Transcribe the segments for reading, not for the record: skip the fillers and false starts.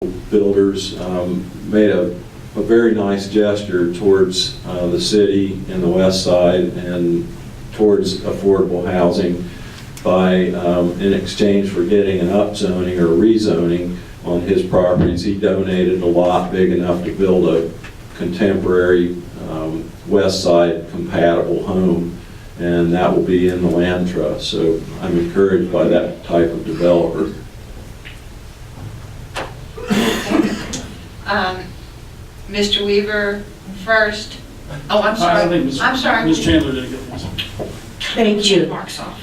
builders made a very nice gesture towards the city and the west side and towards affordable housing by, in exchange for getting an upzoning or rezoning on his properties, he donated a lot big enough to build a contemporary west side compatible home, and that will be in the land trust. So I'm encouraged by that type of developer. Mr. Weaver first. Oh, I'm sorry. I think I'm sorry. Ms. Chandler did a good one. Thank you. Mark's off.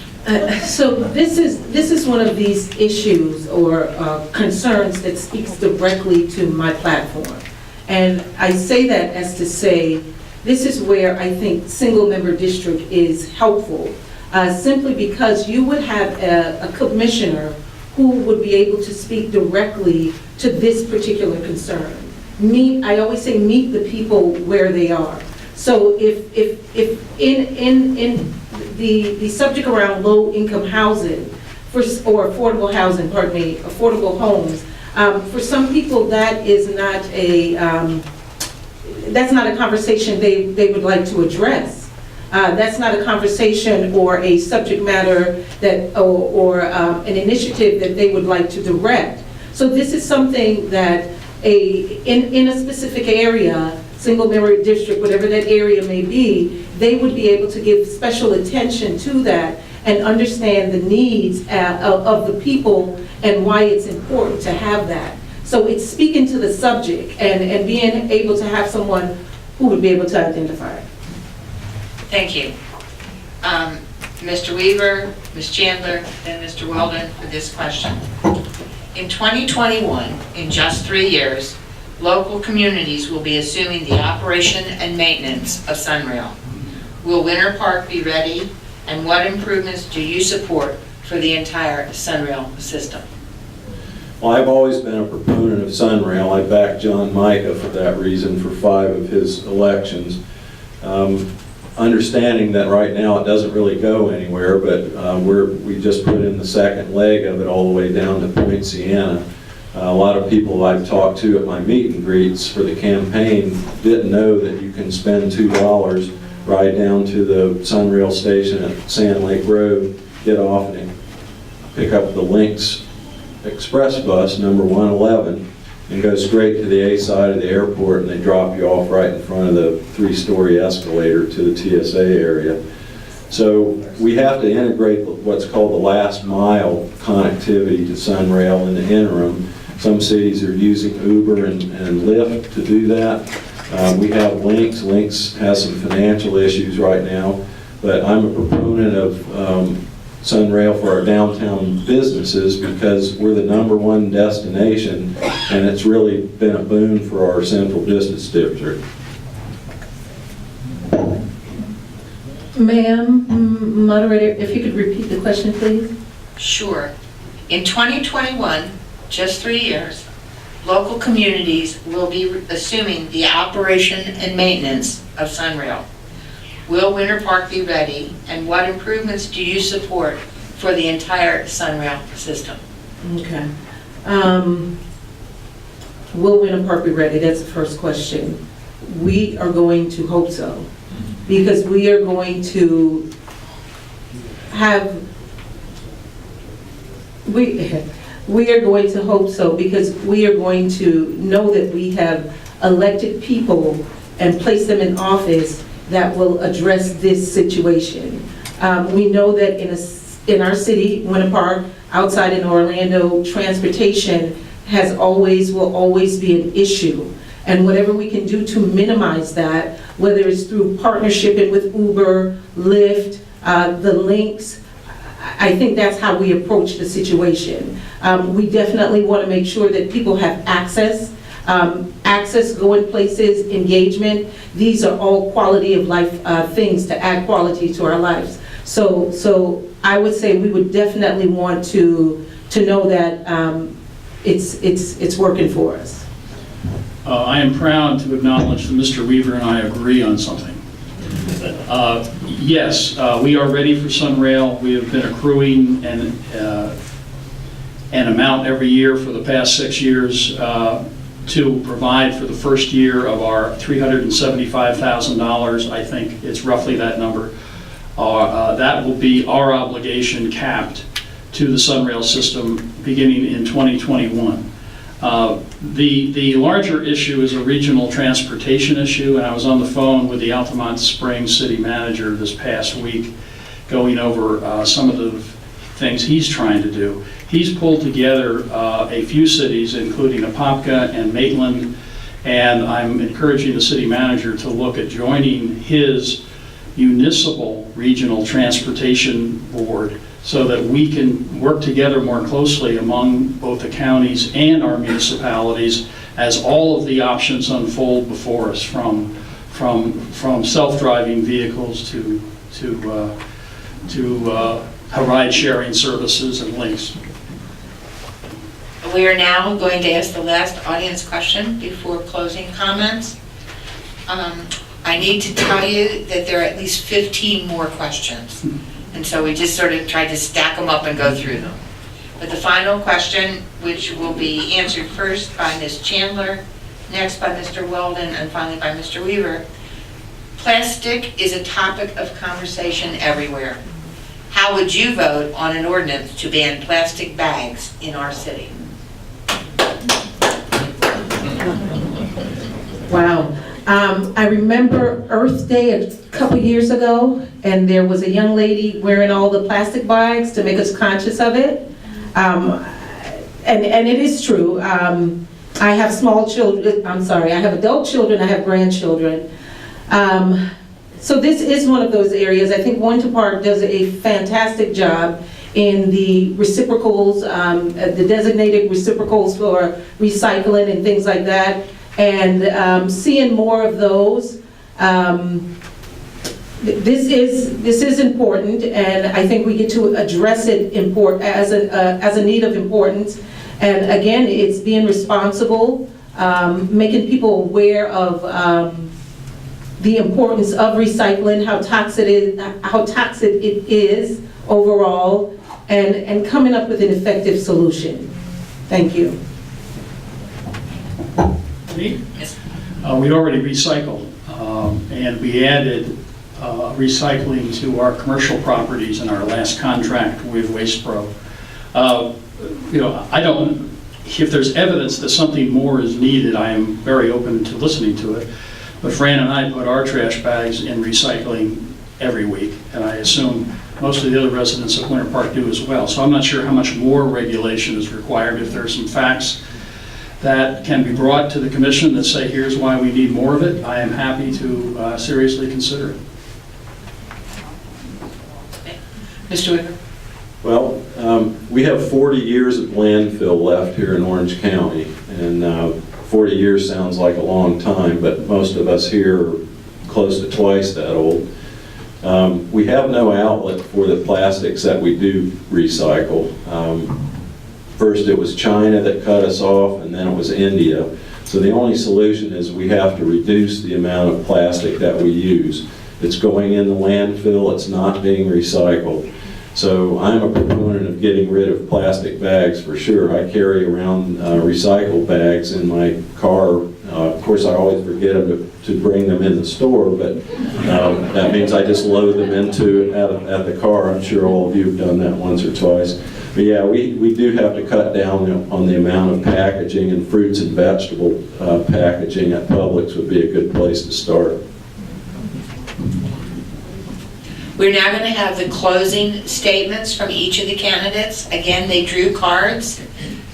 So this is one of these issues or concerns that speaks directly to my platform. And I say that as to say, this is where I think single-member district is helpful, simply because you would have a commissioner who would be able to speak directly to this particular concern. I always say, meet the people where they are. So if in the subject around low-income housing, or affordable housing, pardon me, affordable homes, for some people that is not that's not a conversation they would like to address. That's not a conversation or a subject matter that, or an initiative that they would like to direct. So this is something that in a specific area, single-member district, whatever that area may be, they would be able to give special attention to that and understand the needs of the people and why it's important to have that. So it's speaking to the subject and being able to have someone who would be able to identify it. Thank you. Mr. Weaver, Ms. Chandler, and Mr. Weldon for this question. In 2021, in just 3 years, local communities will be assuming the operation and maintenance of Sunrail. Will Winter Park be ready, and what improvements do you support for the entire Sunrail system? Well, I've always been a proponent of Sunrail. I backed John Mica for that reason for 5 of his elections. Understanding that right now it doesn't really go anywhere, but we just put in the second leg of it all the way down to Point Siena. A lot of people I've talked to at my meet and greets for the campaign didn't know that you can spend $2, ride down to the Sunrail station at Sand Lake Road, get off and pick up the Lynx Express bus, number 111, and go straight to the A side of the airport, and they drop you off right in front of the 3-story escalator to the TSA area. So we have to integrate what's called the last mile connectivity to Sunrail in the interim. Some cities are using Uber and Lyft to do that. We have Lynx. Lynx has some financial issues right now, but I'm a proponent of Sunrail for our downtown businesses because we're the #1 destination, and it's really been a boon for our central business district. Ma'am, moderator, if you could repeat the question, please. Sure. In 2021, just 3 years, local communities will be assuming the operation and maintenance of Sunrail. Will Winter Park be ready, and what improvements do you support for the entire Sunrail system? Okay. Will Winter Park be ready? That's the first question. We are going to hope so, because we are going to have, we are going to hope so, because we are going to know that we have elected people and place them in office that will address this situation. We know that in our city, Winter Park, outside in Orlando, transportation will always be an issue. And whatever we can do to minimize that, whether it's through partnership with Uber, Lyft, the Lynx, I think that's how we approach the situation. We definitely want to make sure that people have access, going places, engagement. These are all quality of life things to add quality to our lives. So I would say we would definitely want to know that it's working for us. I am proud to acknowledge that Mr. Weaver and I agree on something. Yes, we are ready for Sunrail. We have been accruing and an amount every year for the past 6 years to provide for the first year of our $375,000. I think it's roughly that number. That will be our obligation capped to the Sunrail system beginning in 2021. The larger issue is a regional transportation issue, and I was on the phone with the Altamont Springs city manager this past week going over some of the things he's trying to do. He's pulled together a few cities, including Apopka and Maitland, and I'm encouraging the city manager to look at joining his municipal regional transportation board so that we can work together more closely among both the counties and our municipalities as all of the options unfold before us, from self-driving vehicles to ride-sharing services and links. We are now going to ask the last audience question before closing comments. I need to tell you that there are at least 15 more questions. And so we just sort of tried to stack them up and go through them. But the final question, which will be answered first by Ms. Chandler, next by Mr. Weldon, and finally by Mr. Weaver. Plastic is a topic of conversation everywhere. How would you vote on an ordinance to ban plastic bags in our city? Wow. I remember Earth Day a couple years ago, and there was a young lady wearing all the plastic bags to make us conscious of it. And it is true. I have small children, I have adult children, I have grandchildren. So this is one of those areas. I think Winter Park does a fantastic job in the reciprocals, the designated reciprocals for recycling and things like that. And seeing more of those, this is important, and I think we get to address it as a need of importance. And again, it's being responsible, making people aware of the importance of recycling, how toxic it is overall, and coming up with an effective solution. Thank you. We already recycle, and we added recycling to our commercial properties in our last contract with WastePro. If there's evidence that something more is needed, I am very open to listening to it. But Fran and I put our trash bags in recycling every week, and I assume most of the other residents of Winter Park do as well. So I'm not sure how much more regulation is required. If there's some facts that can be brought to the commission that say, here's why we need more of it, I am happy to seriously consider it. Mr. Weaver? Well, we have 40 years of landfill left here in Orange County, and 40 years sounds like a long time, but most of us here are close to twice that old. We have no outlet for the plastics that we do recycle. First it was China that cut us off, and then it was India. So the only solution is we have to reduce the amount of plastic that we use. It's going in the landfill, it's not being recycled. So I'm a proponent of getting rid of plastic bags for sure. I carry around recycled bags in my car. Of course, I always forget them to bring them in the store, but that means I just load them into at the car. I'm sure all of you have done that once or twice. But yeah, we do have to cut down on the amount of packaging, and fruits and vegetable packaging at Publix would be a good place to start. We're now going to have the closing statements from each of the candidates. Again, they drew cards.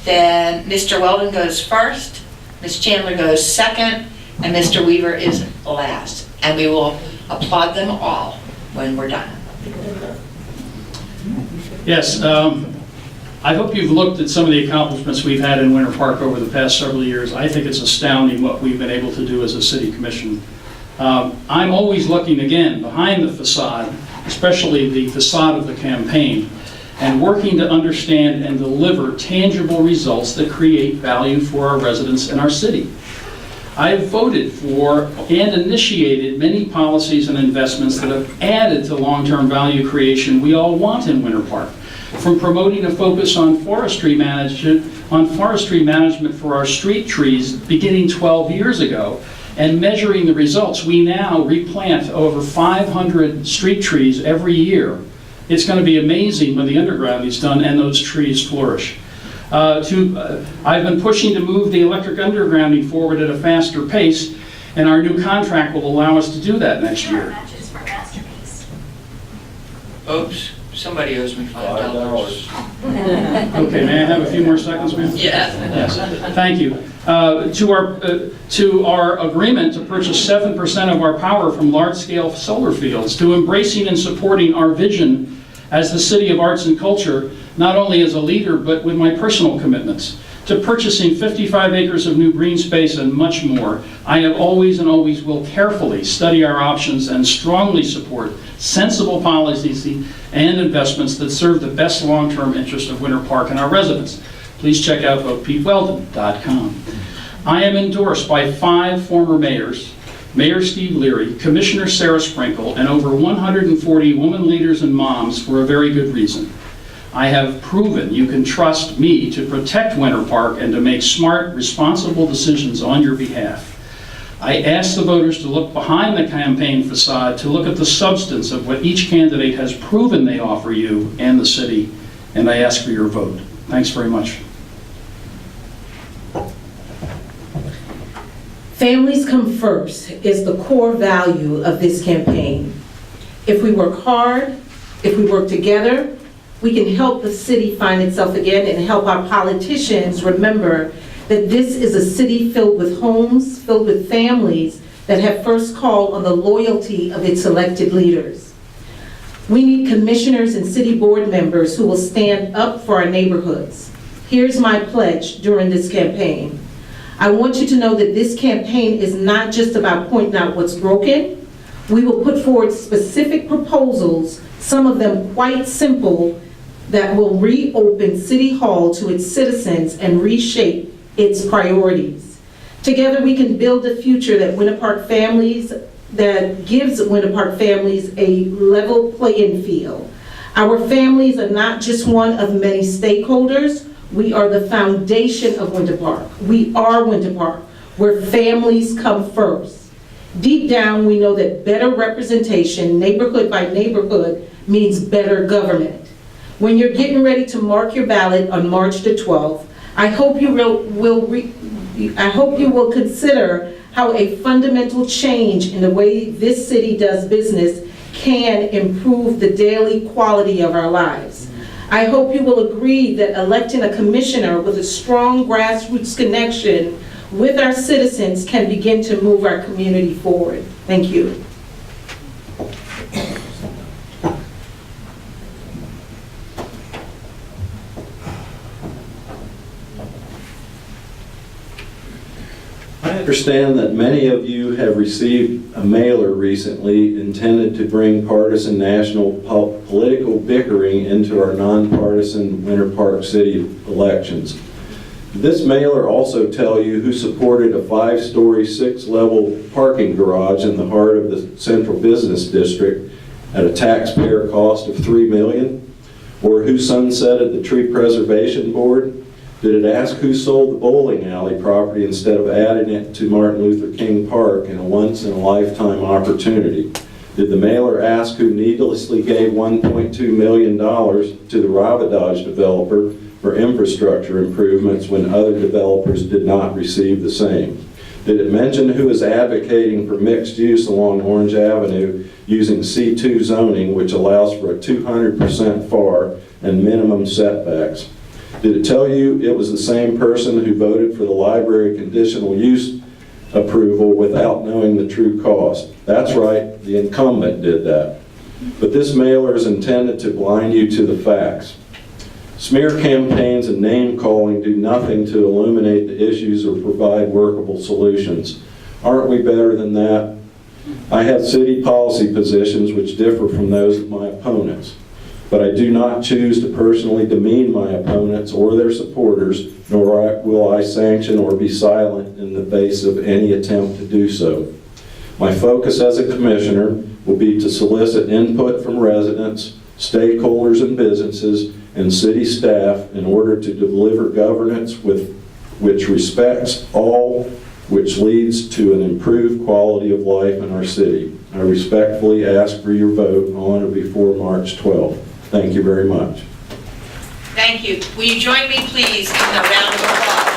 Then Mr. Weldon goes first, Ms. Chandler goes second, and Mr. Weaver is last. And we will applaud them all when we're done. Yes, I hope you've looked at some of the accomplishments we've had in Winter Park over the past several years. I think it's astounding what we've been able to do as a city commission. I'm always looking again behind the facade, especially the facade of the campaign, and working to understand and deliver tangible results that create value for our residents and our city. I've voted for and initiated many policies and investments that have added to long-term value creation we all want in Winter Park. from promoting a focus on forestry management for our street trees beginning 12 years ago and measuring the results. We now replant over 500 street trees every year. It's going to be amazing when the underground is done and those trees flourish. I've been pushing to move the electric undergrounding forward at a faster pace, and our new contract will allow us to do that next year. Matches for Masterpiece. Oops, somebody owes me $5. Okay, may I have a few more seconds, ma'am? Yeah. Yes, thank you. To our agreement to purchase 7% of our power from large-scale solar fields, to embracing and supporting our vision as the city of arts and culture, not only as a leader, but with my personal commitments, to purchasing 55 acres of new green space and much more. I have always and always will carefully study our options and strongly support sensible policies and investments that serve the best long-term interest of Winter Park and our residents. Please check out votepeteweldon.com. I am endorsed by 5 former mayors, Mayor Steve Leary, Commissioner Sarah Sprinkle, and over 140 women leaders and moms for a very good reason. I have proven you can trust me to protect Winter Park and to make smart, responsible decisions on your behalf. I ask the voters to look behind the campaign facade, to look at the substance of what each candidate has proven they offer you and the city, and I ask for your vote. Thanks very much. Families come first is the core value of this campaign. If we work hard, if we work together, we can help the city find itself again and help our politicians remember that this is a city filled with homes, filled with families that have first call on the loyalty of its elected leaders. We need commissioners and city board members who will stand up for our neighborhoods. Here's my pledge during this campaign. I want you to know that this campaign is not just about pointing out what's broken. We will put forward specific proposals, some of them quite simple, that will reopen City Hall to its citizens and reshape its priorities. Together we can build a future that gives Winter Park families a level playing field. Our families are not just one of many stakeholders. We are the foundation of Winter Park. We are Winter Park, where families come first. Deep down, we know that better representation, neighborhood by neighborhood, means better government. When you're getting ready to mark your ballot on March the 12th, I hope you will consider how a fundamental change in the way this city does business can improve the daily quality of our lives. I hope you will agree that electing a commissioner with a strong grassroots connection with our citizens can begin to move our community forward. Thank you. I understand that many of you have received a mailer recently intended to bring partisan national political bickering into our nonpartisan Winter Park City elections. This mailer also tells you who supported a 5-story, 6-level parking garage in the heart of the central business district at a taxpayer cost of $3 million, or who sunsetted the tree preservation board. Did it ask who sold the bowling alley property instead of adding it to Martin Luther King Park in a once-in-a-lifetime opportunity? Did the mailer ask who needlessly gave $1.2 million to the Ravadage developer for infrastructure improvements when other developers did not receive the same? Did it mention who is advocating for mixed use along Orange Avenue using C2 zoning, which allows for a 200% FAR and minimum setbacks? Did it tell you it was the same person who voted for the library conditional use approval without knowing the true cost? That's right, the incumbent did that. But this mailer is intended to blind you to the facts. Smear campaigns and name calling do nothing to illuminate the issues or provide workable solutions. Aren't we better than that? I have city policy positions which differ from those of my opponents. But I do not choose to personally demean my opponents or their supporters, nor will I sanction or be silent in the face of any attempt to do so. My focus as a commissioner will be to solicit input from residents, stakeholders and businesses, and city staff in order to deliver governance which respects all, which leads to an improved quality of life in our city. I respectfully ask for your vote on or before March 12th. Thank you very much. Thank you. Will you join me, please, in a round of applause?